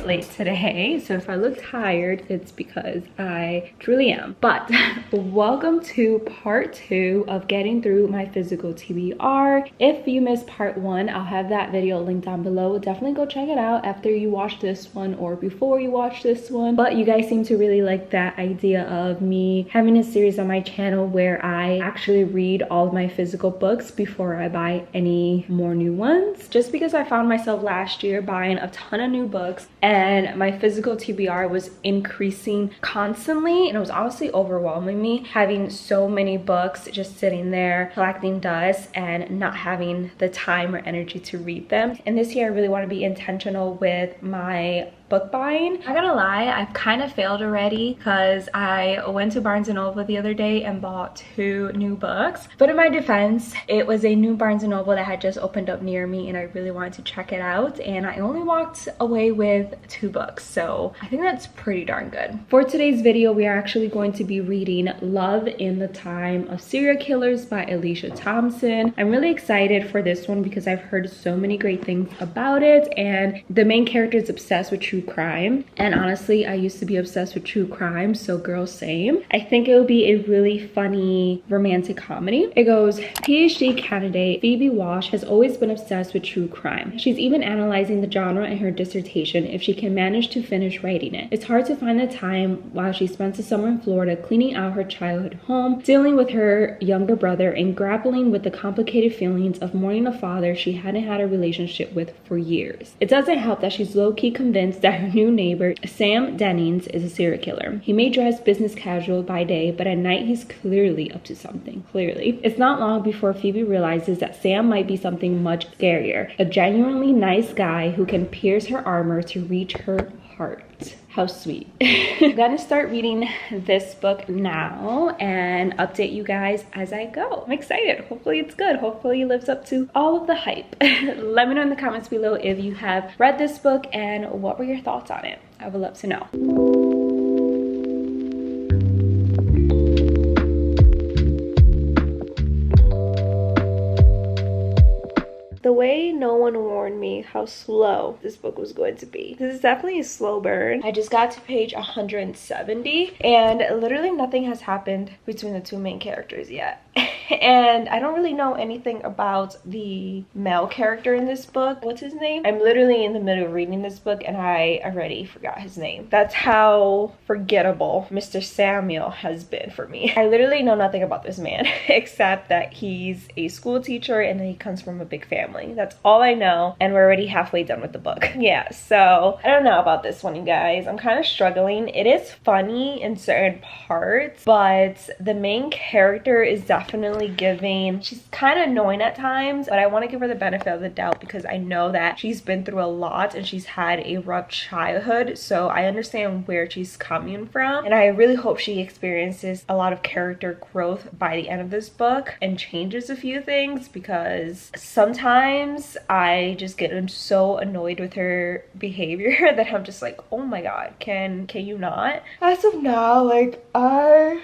late today, so if I look tired, it's because I truly am. But welcome to part 2 of getting through my physical TBR. If you missed part 1, I'll have that video linked down below. Definitely go check it out after you watch this one or before you watch this one. But you guys seem to really like that idea of me having a series on my channel where I actually read all of my physical books before I buy any more new ones. Just because I found myself last year buying a ton of new books and my physical TBR was increasing constantly, and it was honestly overwhelming me having so many books just sitting there collecting dust and not having the time or energy to read them. And this year I really want to be intentional with my book buying. I'm not gonna lie, I've kind of failed already because I went to Barnes & Noble the other day and bought 2 new books. But in my defense, it was a new Barnes & Noble that had just opened up near me and I really wanted to check it out, and I only walked away with 2 books, so I think that's pretty darn good. For today's video, we are actually going to be reading Love in the Time of Serial Killers by Alicia Thompson. I'm really excited for this one because I've heard so many great things about it, and the main character is obsessed with true crime, and honestly I used to be obsessed with true crime, so girl, same. I think it will be a really funny romantic comedy. It goes, PhD candidate Phoebe Walsh has always been obsessed with true crime. She's even analyzing the genre in her dissertation if she can manage to finish writing it. It's hard to find the time while she spends the summer in Florida cleaning out her childhood home, dealing with her younger brother, and grappling with the complicated feelings of mourning a father she hadn't had a relationship with for years. It doesn't help that she's low-key convinced that her new neighbor, Sam Dennings, is a serial killer. He may dress business casual by day, but at night he's clearly up to something. Clearly. It's not long before Phoebe realizes that Sam might be something much scarier, a genuinely nice guy who can pierce her armor to reach her heart. How sweet. I'm gonna start reading this book now and update you guys as I go. I'm excited. Hopefully it's good. Hopefully it lives up to all of the hype. Let me know in the comments below if you have read this book and what were your thoughts on it. I would love to know. The way no one warned me how slow this book was going to be. This is definitely a slow burn. I just got to page 170 and literally nothing has happened between the 2 main characters yet. And I don't really know anything about the male character in this book. What's his name? I'm literally in the middle of reading this book and I already forgot his name. That's how forgettable Mr. Samuel has been for me. I literally know nothing about this man except that he's a school teacher and that he comes from a big family. That's all I know, and we're already halfway done with the book. Yeah, so I don't know about this one, you guys. I'm kind of struggling. It is funny in certain parts, but the main character is definitely giving, she's kind of annoying at times, but I want to give her the benefit of the doubt because I know that she's been through a lot and she's had a rough childhood, so I understand where she's coming from, and I really hope she experiences a lot of character growth by the end of this book and changes a few things, because sometimes I just get so annoyed with her behavior that I'm just like, oh my god, can you not? As of now, like, I'm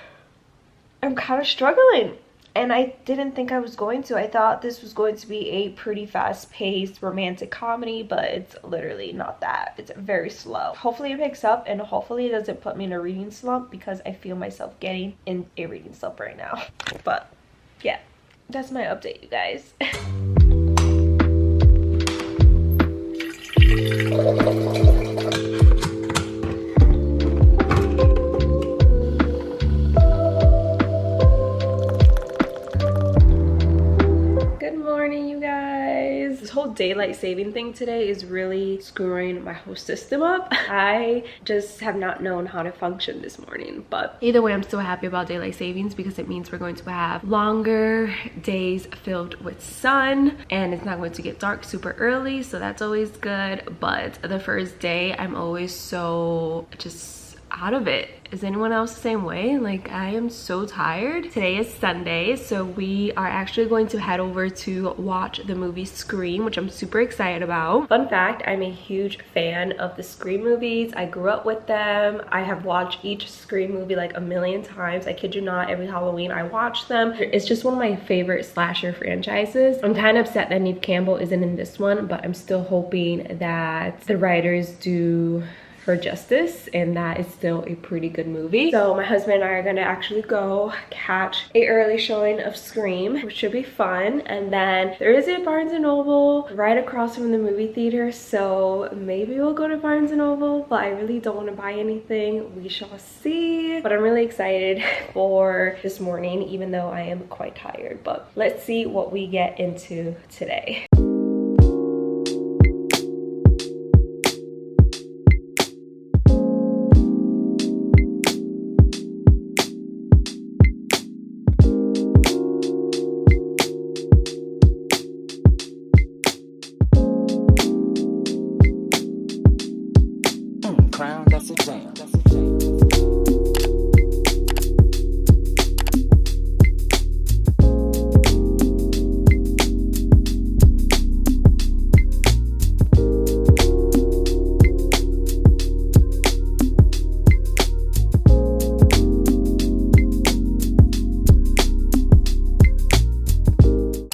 kind of struggling. And I didn't think I was going to. I thought this was going to be a pretty fast-paced romantic comedy, but it's literally not that. It's very slow. Hopefully it picks up, and hopefully it doesn't put me in a reading slump, because I feel myself getting in a reading slump right now. But yeah, that's my update, you guys. Daylight saving thing today is really screwing my whole system up. I just have not known how to function this morning, but either way, I'm still happy about daylight savings because it means we're going to have longer days filled with sun and it's not going to get dark super early, so that's always good. But the first day, I'm always so just out of it. Is anyone else the same way? Like, I am so tired. Today is Sunday, so we are actually going to head over to watch the movie Scream, which I'm super excited about. Fun fact, I'm a huge fan of the Scream movies. I grew up with them. I have watched each Scream movie like a million times. I kid you not, every Halloween I watch them. It's just one of my favorite slasher franchises. I'm kind of upset that Neve Campbell isn't in this one, but I'm still hoping that the writers do her justice and that is still a pretty good movie. So my husband and I are gonna actually go catch a early showing of Scream, which should be fun. And then there is a Barnes & Noble right across from the movie theater, so maybe we'll go to Barnes & Noble, but I really don't want to buy anything. We shall see. But I'm really excited for this morning, even though I am quite tired. But let's see what we get into today. Crown, that's a jam. That's a jam.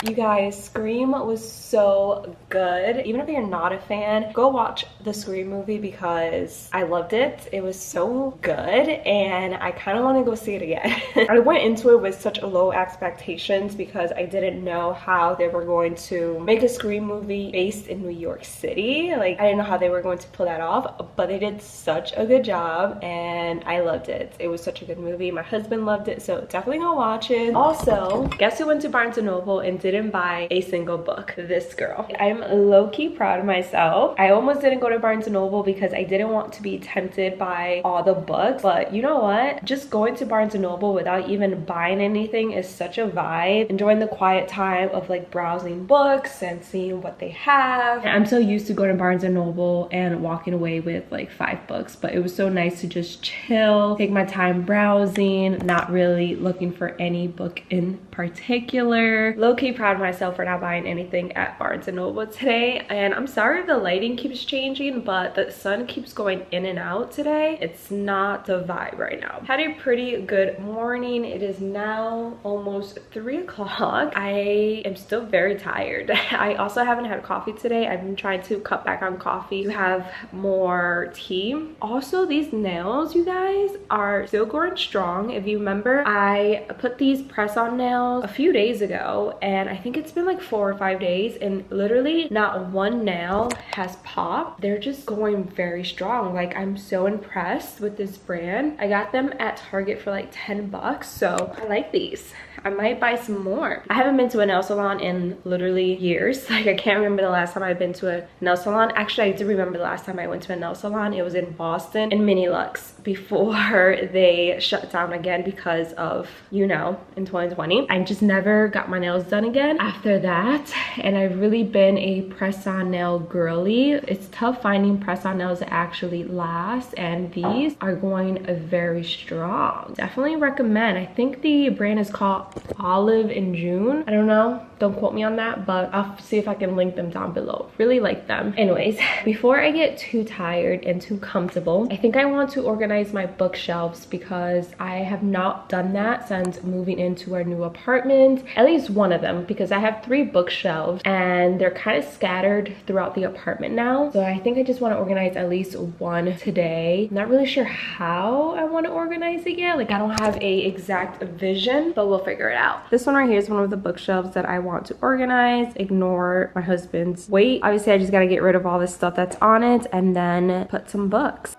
You guys, Scream was so good. Even if you're not a fan, go watch the Scream movie because I loved it. It was so good and I kind of want to go see it again. I went into it with such low expectations because I didn't know how they were going to make a Scream movie based in New York City. Like, I didn't know how they were going to pull that off, but they did such a good job and I loved it. It was such a good movie. My husband loved it, so definitely go watch it. Also, guess who went to Barnes & Noble and didn't buy a single book? This girl. I'm low-key proud of myself. I almost didn't go to Barnes & Noble because I didn't want to be tempted by all the books, but you know what? Just going to Barnes & Noble without even buying anything is such a vibe. Enjoying the quiet time of like browsing books and seeing what they have. I'm so used to going to Barnes & Noble and walking away with like 5 books, but it was so nice to just chill, take my time browsing, not really looking for any book in particular. Low-key proud of myself for not buying anything at Barnes & Noble today. And I'm sorry the lighting keeps changing, but the sun keeps going in and out today. It's not the vibe right now. Had a pretty good morning. It is now almost 3 o'clock. I am still very tired. I also haven't had coffee today. I've been trying to cut back on coffee to have more tea. Also, these nails, you guys, are still going strong. If you remember, I put these press-on nails a few days ago and I think it's been like 4 or 5 days and literally not one nail has popped. They're just going very strong. Like, I'm so impressed with this brand. I got them at Target for like 10 bucks, so I like these. I might buy some more. I haven't been to a nail salon in literally years. Like, I can't remember the last time I've been to a nail salon. Actually, I do remember the last time I went to a nail salon. It was in Boston in Mini Lux before they shut down again because of, you know, in 2020. I just never got my nails done again after that, and I've really been a press-on nail girly. It's tough finding press-on nails that actually last, and these are going very strong. Definitely recommend. I think the brand is called Olive in June. I don't know, don't quote me on that, but I'll see if I can link them down below. Really like them. Anyways, before I get too tired and too comfortable, I think I want to organize my bookshelves because I have not done that since moving into our new apartment. At least one of them, because I have 3 bookshelves and they're kind of scattered throughout the apartment now. So I think I just want to organize at least one today. Not really sure how I want to organize it yet. Like, I don't have a exact vision, but we'll figure it out. This one right here is one of the bookshelves that I want to organize. Ignore my husband's weight. Obviously, I just got to get rid of all this stuff that's on it and then put some books.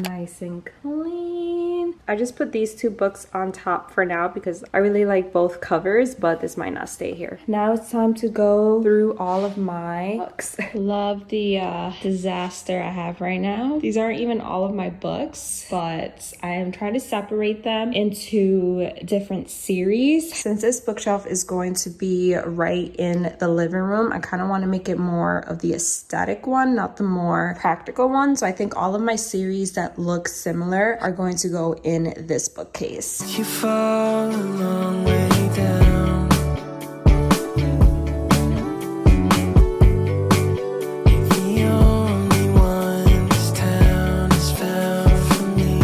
Nice and clean. I just put these two books on top for now because I really like both covers, but this might not stay here. Now it's time to go through all of my books. Love the disaster I have right now. These aren't even all of my books, but I am trying to separate them into different series. Since this bookshelf is going to be right in the living room, I kind of want to make it more of the aesthetic one, not the more practical one. So I think all of my series that look similar are going to go in this bookcase. You fall a long way down. You're the only one this town has found for me.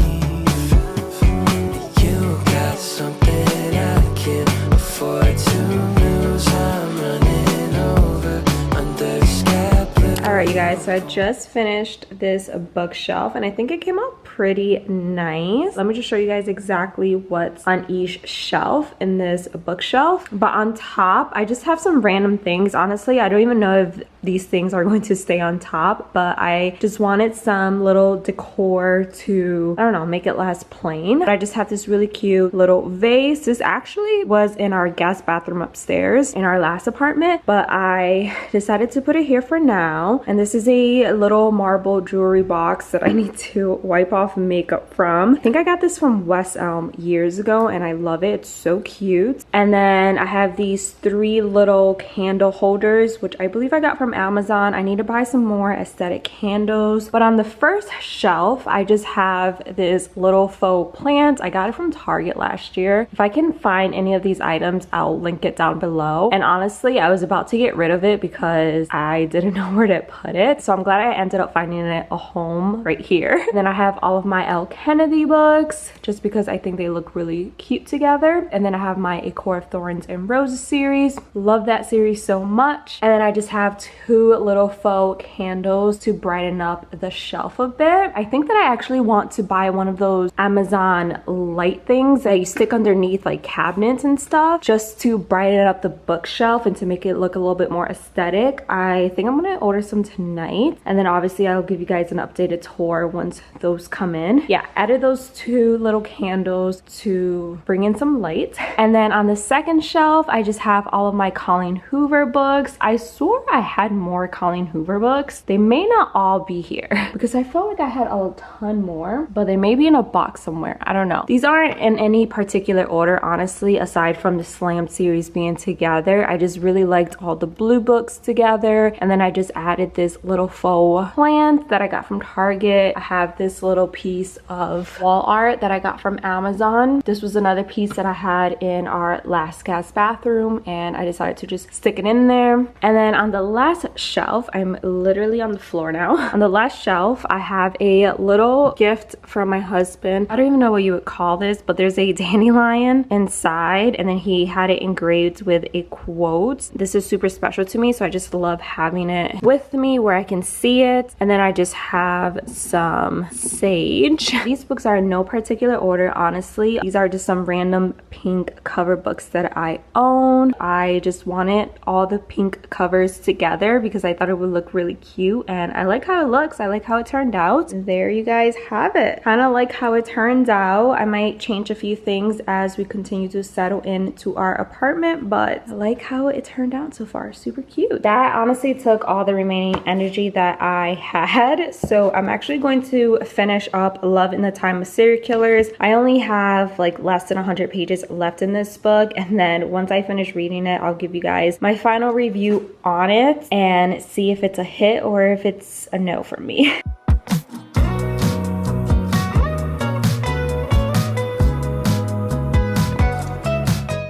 You got something I can't afford to lose. I'm running over under sky blue. All right, you guys, so I just finished this bookshelf and I think it came out pretty nice. Let me just show you guys exactly what's on each shelf in this bookshelf. But on top, I just have some random things. Honestly, I don't even know if these things are going to stay on top, but I just wanted some little decor to, I don't know, make it less plain. But I just have this really cute little vase. This actually was in our guest bathroom upstairs in our last apartment, but I decided to put it here for now. And this is a little marble jewelry box that I need to wipe off makeup from. I think I got this from West Elm years ago and I love it. It's so cute. And then I have these 3 little candle holders, which I believe I got from Amazon. I need to buy some more aesthetic candles. But on the first shelf, I just have this little faux plant. I got it from Target last year. If I can find any of these items, I'll link it down below. And honestly, I was about to get rid of it because I didn't know where to put it. So I'm glad I ended up finding it a home right here. And then I have all of my L. Kennedy books just because I think they look really cute together. And then I have my A Court of Thorns and Roses series. Love that series so much. And then I just have 2 little faux candles to brighten up the shelf a bit. I think that I actually want to buy one of those Amazon light things that you stick underneath like cabinets and stuff just to brighten up the bookshelf and to make it look a little bit more aesthetic. I think I'm gonna order some tonight, and then obviously I'll give you guys an updated tour once those come in. Yeah, added those 2 little candles to bring in some light. And then on the second shelf, I just have all of my Colleen Hoover books. I swore I had more Colleen Hoover books. They may not all be here because I felt like I had a ton more, but they may be in a box somewhere. I don't know. These aren't in any particular order, honestly, aside from the Slam series being together. I just really liked all the blue books together. And then I just added this little faux plant that I got from Target. I have this little piece of wall art that I got from Amazon. This was another piece that I had in our last guest bathroom and I decided to just stick it in there. And then on the last shelf, I'm literally on the floor now. On the last shelf, I have a little gift from my husband. I don't even know what you would call this, but there's a dandelion inside and then he had it engraved with a quote. This is super special to me, so I just love having it with me where I can see it. And then I just have some sage. These books are in no particular order, honestly. These are just some random pink cover books that I own. I just wanted all the pink covers together because I thought it would look really cute and I like how it looks. I like how it turned out. There you guys have it. Kind of like how it turns out. I might change a few things as we continue to settle into our apartment, but I like how it turned out so far. Super cute. That honestly took all the remaining energy that I had, so I'm actually going to finish up Love in the Time of Serial Killers. I only have like less than 100 pages left in this book, and then once I finish reading it, I'll give you guys my final review on it and see if it's a hit or if it's a no for me.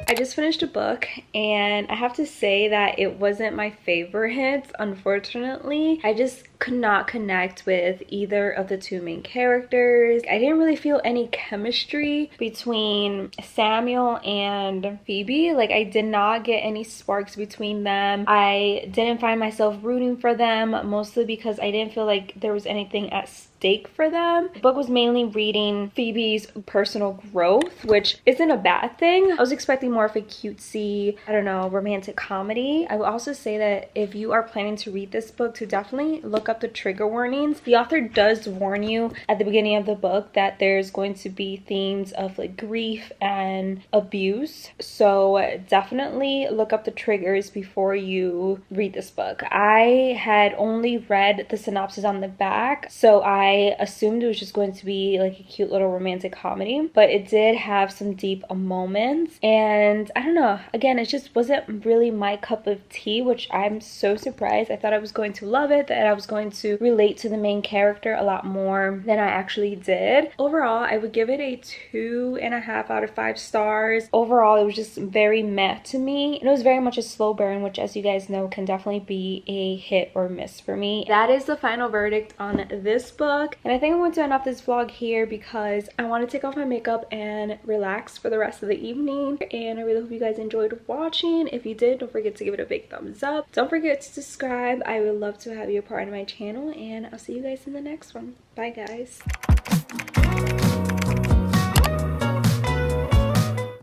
I just finished a book and I have to say that it wasn't my favorite, unfortunately. I just could not connect with either of the 2 main characters. I didn't really feel any chemistry between Samuel and Phoebe. Like, I did not get any sparks between them. I didn't find myself rooting for them, mostly because I didn't feel like there was anything at stake for them. The book was mainly reading Phoebe's personal growth, which isn't a bad thing. I was expecting more of a cutesy, I don't know, romantic comedy. I will also say that if you are planning to read this book, to definitely look up up the trigger warnings. The author does warn you at the beginning of the book that there's going to be themes of like grief and abuse, so definitely look up the triggers before you read this book. I had only read the synopsis on the back, so I assumed it was just going to be like a cute little romantic comedy, but it did have some deep moments, and I don't know, again, it just wasn't really my cup of tea, which I'm so surprised. I thought I was going to love it, that I was going to relate to the main character a lot more than I actually did. Overall, I would give it a 2.5 out of 5 stars. Overall, it was just very meh to me, and it was very much a slow burn, which, as you guys know, can definitely be a hit or miss for me. That is the final verdict on this book, and I think I'm going to end off this vlog here because I want to take off my makeup and relax for the rest of the evening, and I really hope you guys enjoyed watching. If you did, don't forget to give it a big thumbs up. Don't forget to subscribe. I would love to have you a part of my channel, and I'll see you guys in the next one. Bye, guys.